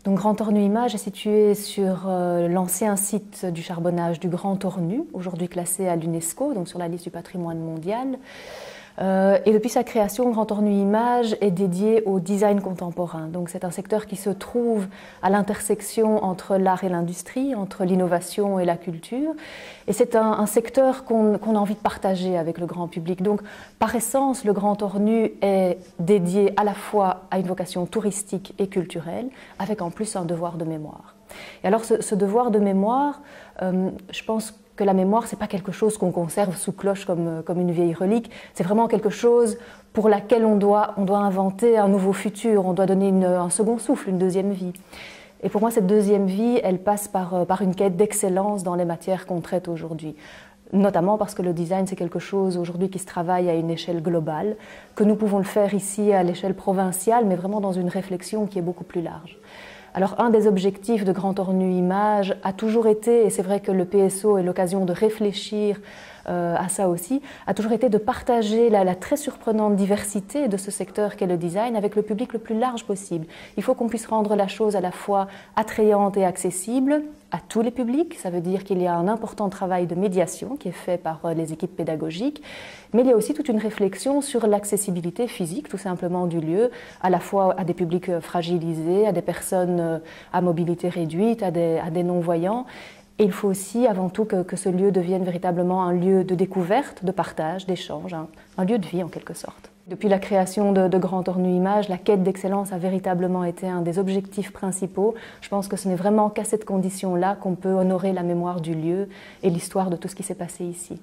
Donc Grand Ornu Images est situé sur l'ancien site du charbonnage du Grand Ornu, aujourd'hui classé à l'UNESCO, donc sur la liste du patrimoine mondial. Et depuis sa création, Grand Ornu Images est dédié au design contemporain. Donc c'est un secteur qui se trouve à l'intersection entre l'art et l'industrie, entre l'innovation et la culture. Et c'est un secteur qu'on a envie de partager avec le grand public. Donc par essence, le Grand Ornu est dédié à la fois à une vocation touristique et culturelle, avec en plus un devoir de mémoire. Et alors ce devoir de mémoire, je pense que la mémoire, ce n'est pas quelque chose qu'on conserve sous cloche comme une vieille relique, c'est vraiment quelque chose pour laquelle on doit inventer un nouveau futur, on doit donner un second souffle, une deuxième vie. Et pour moi, cette deuxième vie, elle passe par une quête d'excellence dans les matières qu'on traite aujourd'hui. Notamment parce que le design, c'est quelque chose aujourd'hui qui se travaille à une échelle globale, que nous pouvons le faire ici à l'échelle provinciale, mais vraiment dans une réflexion qui est beaucoup plus large. Alors un des objectifs de Grand Ornu Images a toujours été, et c'est vrai que le PSO est l'occasion de réfléchir à ça aussi, a toujours été de partager la très surprenante diversité de ce secteur qu'est le design avec le public le plus large possible. Il faut qu'on puisse rendre la chose à la fois attrayante et accessible à tous les publics. Ça veut dire qu'il y a un important travail de médiation qui est fait par les équipes pédagogiques, mais il y a aussi toute une réflexion sur l'accessibilité physique, tout simplement, du lieu, à la fois à des publics fragilisés, à des personnes à mobilité réduite, à des non-voyants. Et il faut aussi, avant tout, que ce lieu devienne véritablement un lieu de découverte, de partage, d'échange, un lieu de vie en quelque sorte. Depuis la création de Grand Ornu Images, la quête d'excellence a véritablement été un des objectifs principaux. Je pense que ce n'est vraiment qu'à cette condition-là qu'on peut honorer la mémoire du lieu et l'histoire de tout ce qui s'est passé ici.